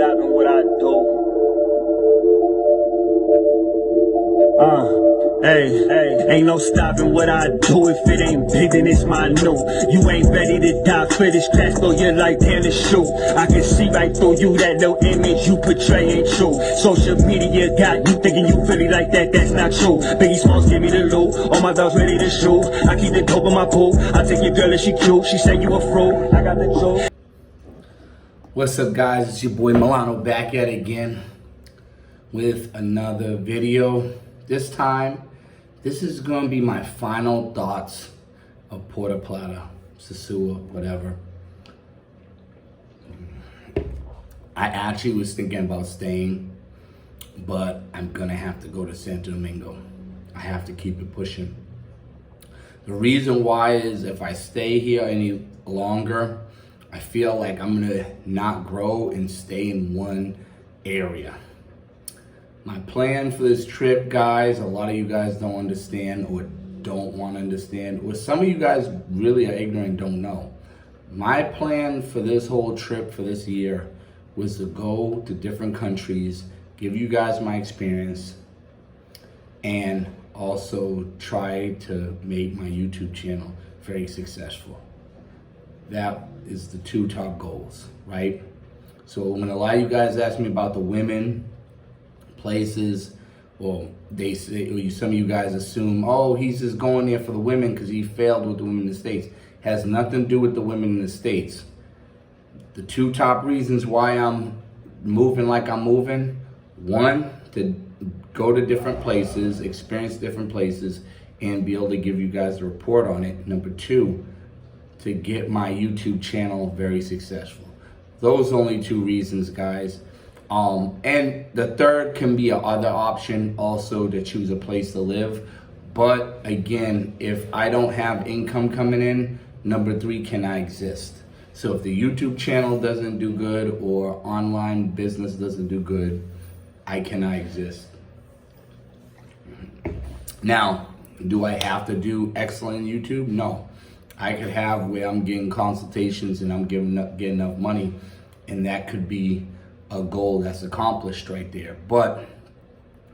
stopping what I do. Ain't no stopping what I do. If it ain't big, then it's my new. You ain't ready to die for this class, though you're like tennis shoe. I can see right through you, that little image you portray ain't true. Social media got you thinking you really like that, that's not true. Biggie Smalls give me the loot, all my dogs ready to shoot. I keep the dope in my pool, I take your girl if she cute. She say you a fruit, I got the juice. What's up, guys? It's your boy Milano back at it again with another video. This time, this is going to be my final thoughts of Puerto Plata, Sosua, whatever. I actually was thinking about staying, but I'm going to have to go to Santo Domingo. I have to keep it pushing. The reason why is if I stay here any longer, I feel like I'm going to not grow and stay in one area. My plan for this trip, guys, a lot of you guys don't understand or don't want to understand, or some of you guys really are ignorant and don't know. My plan for this whole trip for this year was to go to different countries, give you guys my experience, and also try to make my YouTube channel very successful. That is the two top goals, right? So when a lot of you guys ask me about the women, places, or they say, or some of you guys assume, oh, he's just going there for the women because he failed with the women in the States. Has nothing to do with the women in the States. The two top reasons why I'm moving like I'm moving: one, to go to different places, experience different places, and be able to give you guys a report on it. Number two, to get my YouTube channel very successful. Those are only two reasons, guys. And the third can be another option also, to choose a place to live. But again, if I don't have income coming in, number three, can I exist? So if the YouTube channel doesn't do good or online business doesn't do good, I cannot exist. Now, do I have to do excellent in YouTube? No. I could have where I'm getting consultations and I'm getting enough money, and that could be a goal that's accomplished right there. But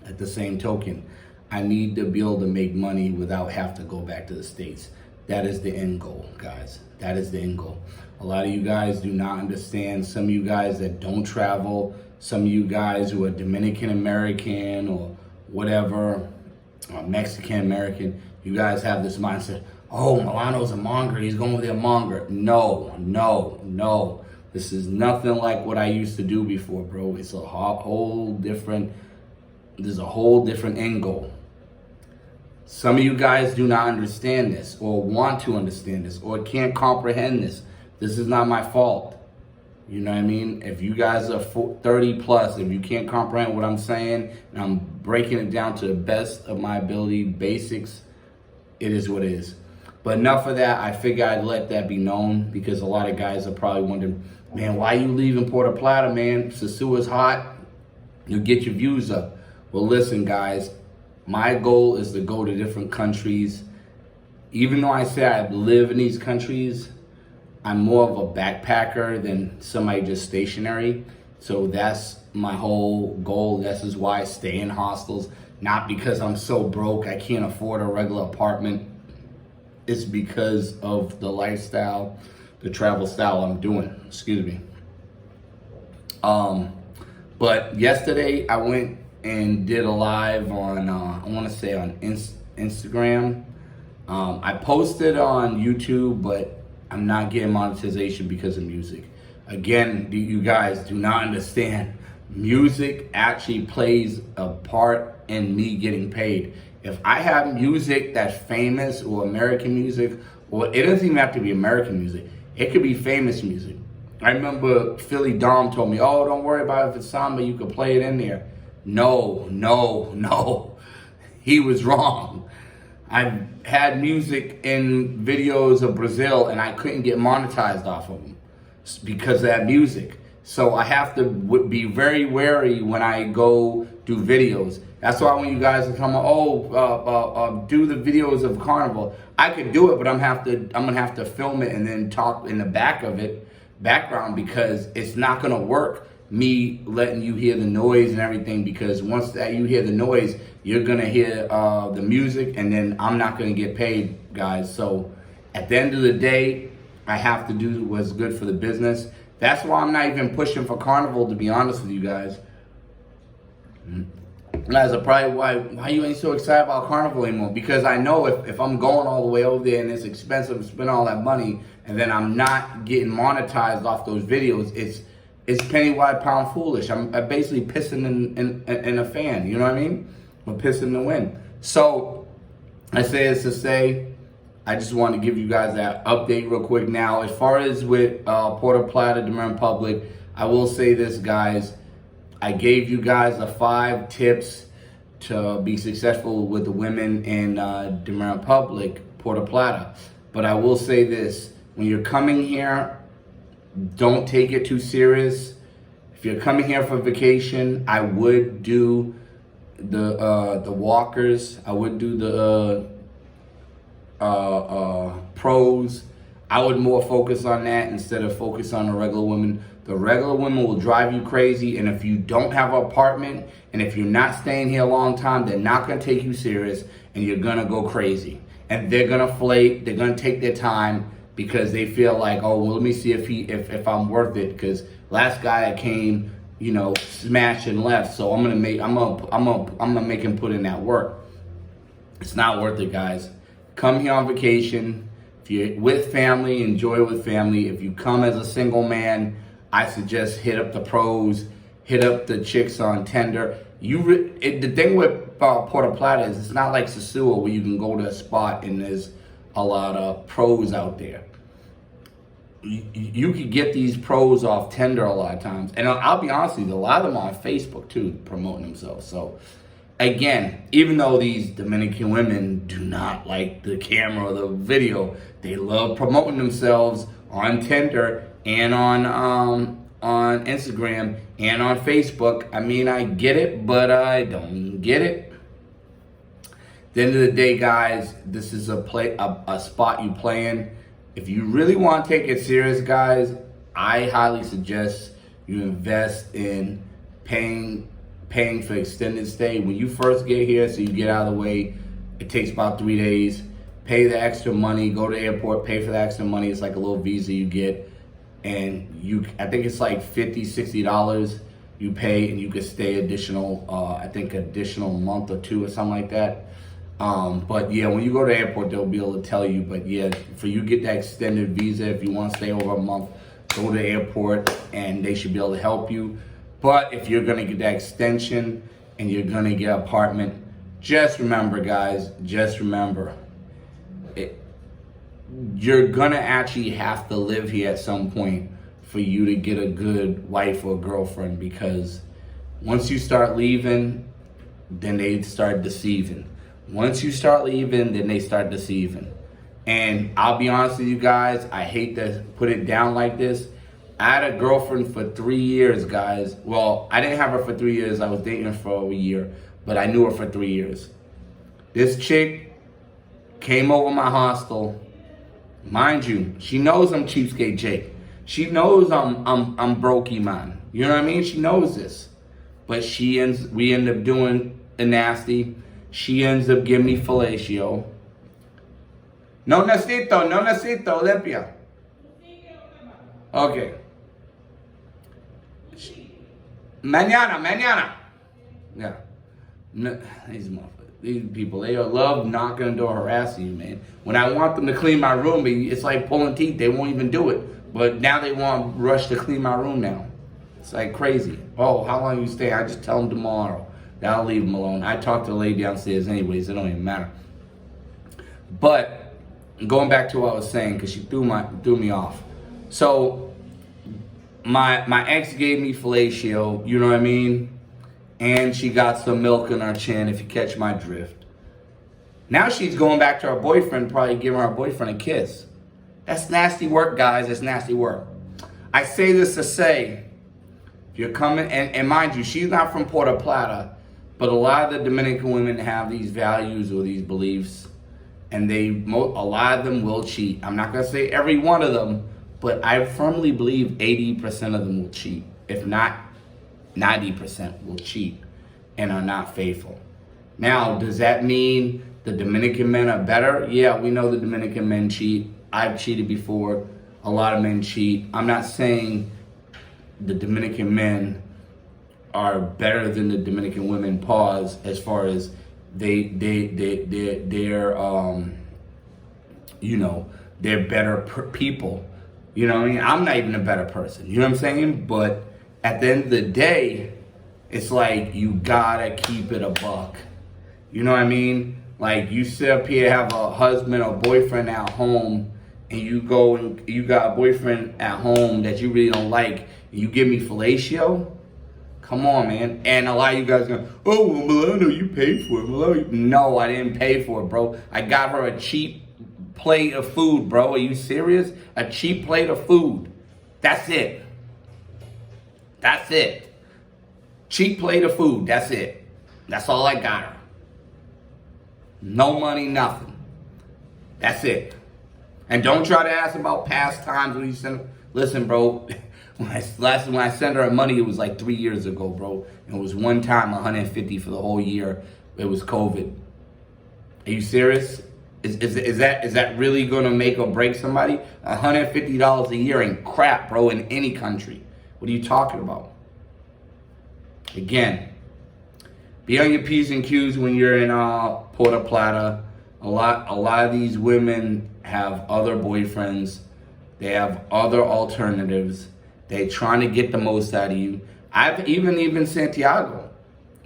at the same token, I need to be able to make money without having to go back to the States. That is the end goal, guys. That is the end goal. A lot of you guys do not understand. Some of you guys that don't travel, some of you guys who are Dominican American or whatever, Mexican American, you guys have this mindset, oh, Milano's a monger, he's going with a monger. No, no, no. This is nothing like what I used to do before, bro. It's a whole different, there's a whole different end goal. Some of you guys do not understand this, or want to understand this, or can't comprehend this. This is not my fault. You know what I mean? If you guys are 30 plus, if you can't comprehend what I'm saying, and I'm breaking it down to the best of my ability, basics, it is what it is. But enough of that. I figure I'd let that be known, because a lot of guys are probably wondering, man, why you leaving Puerto Plata, man? Sosua's hot. You'll get your views up. Well, listen, guys, my goal is to go to different countries. Even though I say I live in these countries, I'm more of a backpacker than somebody just stationary. So that's my whole goal. This is why I stay in hostels. Not because I'm so broke I can't afford a regular apartment. It's because of the lifestyle, the travel style I'm doing. Excuse me. But yesterday I went and did a live on, I want to say on Instagram. I posted on YouTube, but I'm not getting monetization because of music. Again, you guys do not understand. Music actually plays a part in me getting paid. If I have music that's famous, or American music, or it doesn't even have to be American music, it could be famous music. I remember Philly Dom told me, oh, don't worry about it, if it's samba, you could play it in there. No, no, no. He was wrong. I've had music in videos of Brazil and I couldn't get monetized off of them because of that music. So I have to be very wary when I go do videos. That's why when you guys are coming, do the videos of Carnival, I could do it, but I'm gonna have to film it and then talk in the background, because it's not gonna work. me letting you hear the noise and everything, because once that you hear the noise, you're gonna hear the music, and then I'm not gonna get paid, guys. So at the end of the day, I have to do what's good for the business. That's why I'm not even pushing for Carnival, to be honest with you guys. Guys are probably why you ain't so excited about Carnival anymore, because I know if I'm going all the way over there and it's expensive to spend all that money, and then I'm not getting monetized off those videos, it's penny wide pound foolish. I'm basically pissing in a fan, you know what I mean? I'm pissing in the wind. So I say this to say, I just want to give you guys that update real quick. Now, as far as with Puerto Plata, Dominican Republic, I will say this, guys. I gave you guys the 5 tips to be successful with the women in Dominican Republic, Puerto Plata. But I will say this, when you're coming here, don't take it too serious. If you're coming here for vacation, I would do the walkers. I would do the pros. I would more focus on that instead of focus on the regular women. The regular women will drive you crazy, and if you don't have an apartment, and if you're not staying here a long time, they're not gonna take you serious, and you're gonna go crazy. And they're gonna flake, they're gonna take their time, because they feel like, oh, well, let me see if I'm worth it, because last guy that came, you know, smashed and left, so I'm gonna make him put in that work. It's not worth it, guys. Come here on vacation. If you're with family, enjoy with family. If you come as a single man, I suggest hit up the pros, hit up the chicks on Tinder. The thing with Puerto Plata is it's not like Sosua where you can go to a spot and there's a lot of pros out there. You could get these pros off Tinder a lot of times. And I'll be honest with you, a lot of them are on Facebook too, promoting themselves. So again, even though these Dominican women do not like the camera or the video, they love promoting themselves on Tinder and on Instagram and on Facebook. I mean, I get it, but I don't get it. At the end of the day, guys, this is a spot you play in. If you really want to take it serious, guys, I highly suggest you invest in paying for extended stay. When you first get here, so you get out of the way, it takes about 3 days. Pay the extra money, go to the airport, pay for the extra money. It's like a little visa you get. And I think it's like $50, $60 you pay, and you could stay additional month or 2 or something like that. But yeah, when you go to the airport, they'll be able to tell you. But yeah, for you get that extended visa, if you want to stay over a month, go to the airport and they should be able to help you. But if you're gonna get that extension and you're gonna get an apartment, just remember, guys, you're gonna actually have to live here at some point for you to get a good wife or girlfriend, because once you start leaving, then they start deceiving. Once you start leaving, then they start deceiving. And I'll be honest with you guys, I hate to put it down like this. I had a girlfriend for 3 years, guys. Well, I didn't have her for 3 years. I was dating her for a year, but I knew her for 3 years. This chick came over my hostel. Mind you, she knows I'm Cheapskate Jake. She knows I'm brokey man. You know what I mean? She knows this. But we end up doing the nasty. She ends up giving me fellatio. No necesito, limpia. Okay. Mañana. Yeah. No, these people, they love knocking on the door, harassing you, man. When I want them to clean my room, it's like pulling teeth. They won't even do it. But now they want to rush to clean my room now. It's like crazy. Oh, how long you stay? I just tell them tomorrow. Then I'll leave them alone. I talk to the lady downstairs anyways. It don't even matter. But going back to what I was saying, because she threw me off. So my ex gave me fellatio, you know what I mean? And she got some milk in her chin, if you catch my drift. Now she's going back to her boyfriend, probably giving her boyfriend a kiss. That's nasty work, guys. That's nasty work. I say this to say, if you're coming, and mind you, she's not from Puerto Plata, but a lot of the Dominican women have these values or these beliefs, and a lot of them will cheat. I'm not going to say every one of them, but I firmly believe 80% of them will cheat, if not 90% will cheat and are not faithful. Now, does that mean the Dominican men are better? Yeah, we know the Dominican men cheat. I've cheated before. A lot of men cheat. I'm not saying the Dominican men are better than the Dominican women, pause, as far as they're they're better people. You know what I mean? I'm not even a better person. You know what I'm saying? But at the end of the day, it's like you gotta keep it a buck. You know what I mean? Like, you sit up here, have a husband or boyfriend at home, and you go and you got a boyfriend at home that you really don't like, and you give me fellatio? Come on, man. And a lot of you guys go, oh, well, Milano, you paid for it. Milano. No, I didn't pay for it, bro. I got her a cheap plate of food, bro. Are you serious? A cheap plate of food. That's it. That's it. Cheap plate of food. That's it. That's all I got her. No money, nothing. That's it. And don't try to ask about past times when you send. Listen, bro. When I sent her money, it was like 3 years ago, bro. And it was one time 150 for the whole year. It was COVID. Are you serious? Is that really gonna make or break somebody? $150 a year ain't crap, bro, in any country. What are you talking about? Again, be on your P's and Q's when you're in Puerto Plata. A lot of these women have other boyfriends. They have other alternatives. They're trying to get the most out of you. I've even Santiago.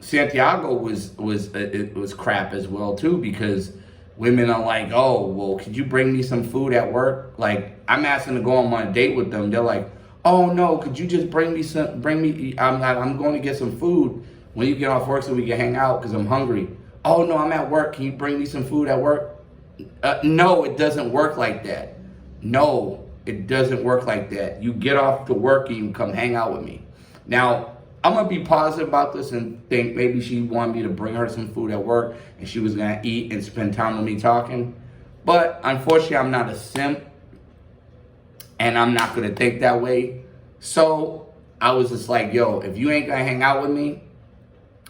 Santiago was crap as well too, because women are like, oh, well, could you bring me some food at work? Like, I'm asking to go on my date with them. They're like, oh no, could you just bring me? I'm going to get some food when you get off work so we can hang out because I'm hungry. Oh no, I'm at work. Can you bring me some food at work? No, it doesn't work like that. No. It doesn't work like that. You get off to work and you come hang out with me. Now, I'm going to be positive about this and think maybe she wanted me to bring her some food at work and she was going to eat and spend time with me talking. But unfortunately, I'm not a simp and I'm not going to think that way. So I was just like, yo, if you ain't going to hang out with me,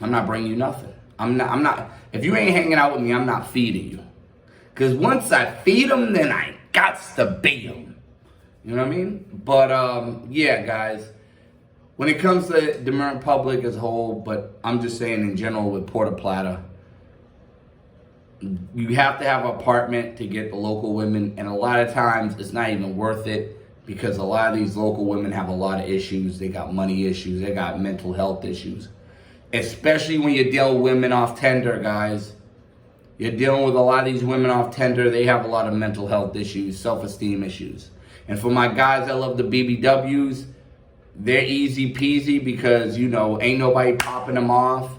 I'm not bringing you nothing. I'm not, if you ain't hanging out with me, I'm not feeding you. Because once I feed them, then I gots to beat them. You know what I mean? But, yeah, guys, when it comes to the Dominican Republic as a whole, but I'm just saying in general with Puerto Plata, you have to have an apartment to get the local women, and a lot of times it's not even worth it because a lot of these local women have a lot of issues. They got money issues. They got mental health issues, especially when you're dealing with women off Tinder, guys. You're dealing with a lot of these women off Tinder. They have a lot of mental health issues, self-esteem issues. And for my guys that love the BBWs, they're easy peasy because, you know, ain't nobody popping them off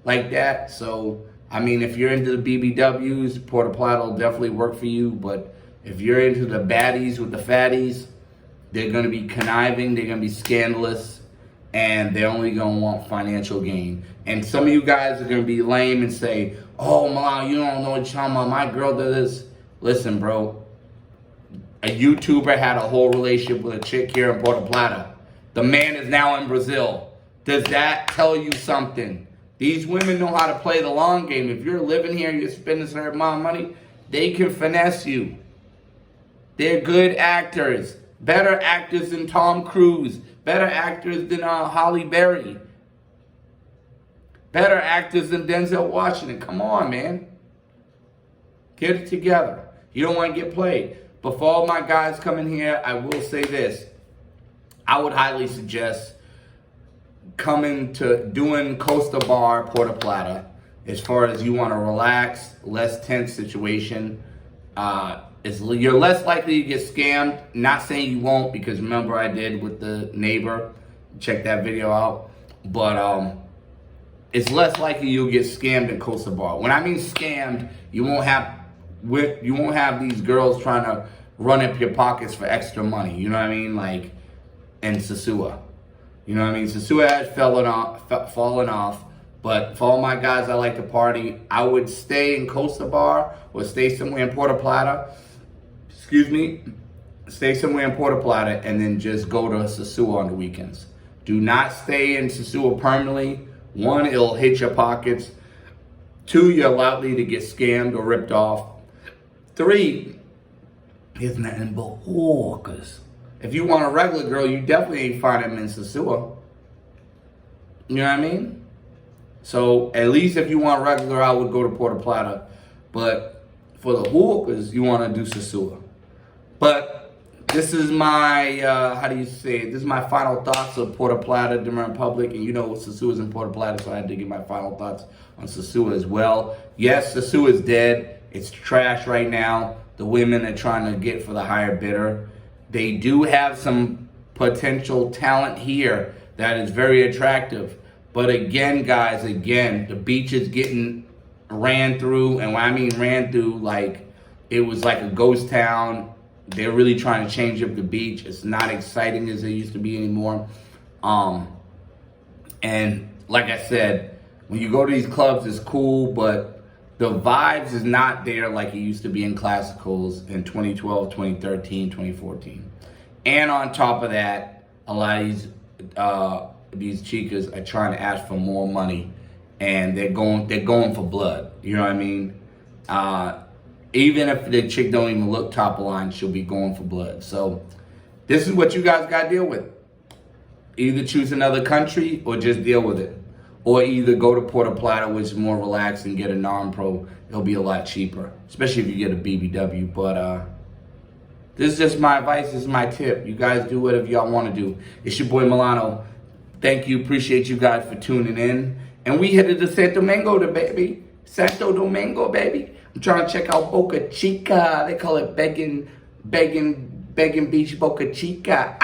like that. So, I mean, if you're into the BBWs, Puerto Plata will definitely work for you. But if you're into the baddies with the fatties, they're going to be conniving, they're going to be scandalous, and they're only going to want financial gain. And some of you guys are going to be lame and say, oh, Milan, you don't know what you're talking about. My girl did this. Listen, bro. A YouTuber had a whole relationship with a chick here in Puerto Plata. The man is now in Brazil. Does that tell you something? These women know how to play the long game. If you're living here and you're spending a certain amount of money, they can finesse you. They're good actors. Better actors than Tom Cruise. Better actors than Halle Berry. Better actors than Denzel Washington. Come on, man. Get it together. You don't want to get played. But for all my guys coming here, I will say this. I would highly suggest coming to doing Costa Bar, Puerto Plata, as far as you want to relax, less tense situation. You're less likely to get scammed. Not saying you won't, because remember I did with the neighbor. Check that video out. But it's less likely you'll get scammed in Costa Bar. When I mean scammed, you won't have these girls trying to run up your pockets for extra money. You know what I mean? Like in sosua. You know what I mean? Sosua has fallen off. But for all my guys that like to party, I would stay in Costa Bar or stay somewhere in Puerto Plata. Stay somewhere in Puerto Plata and then just go to sosua on the weekends. Do not stay in Sosua permanently. 1, it'll hit your pockets. 2, you're likely to get scammed or ripped off. 3, there's nothing but walkers. If you want a regular girl, you definitely ain't find them in Sosua. You know what I mean? So at least if you want regular, I would go to Puerto Plata. But for the walkers, you want to do Sosua. But this is my, how do you say it? This is my final thoughts of Puerto Plata, Dominican Republic. And you know Sosua is in Puerto Plata, so I had to give my final thoughts on Sosua as well. Yes, Sosua is dead. It's trash right now. The women are trying to get for the higher bidder. They do have some potential talent here that is very attractive. But again, guys, the beach is getting ran through. And when I mean ran through, like, it was like a ghost town. They're really trying to change up the beach. It's not exciting as it used to be anymore. And like I said, when you go to these clubs, it's cool, but the vibes is not there like it used to be in classicals in 2012, 2013, 2014. And on top of that, a lot of these chicas are trying to ask for more money, and they're going for blood. You know what I mean? Even if the chick don't even look top of line, she'll be going for blood. So this is what you guys got to deal with. Either choose another country or just deal with it. Or either go to Puerto Plata, which is more relaxed, and get a non-pro. It'll be a lot cheaper, especially if you get a BBW. But this is just my advice. This is my tip. You guys do whatever y'all want to do. It's your boy Milano. Thank you. Appreciate you guys for tuning in. And we headed to Santo Domingo, baby. Santo Domingo, baby. I'm trying to check out Boca Chica. They call it Begging Beach Boca Chica.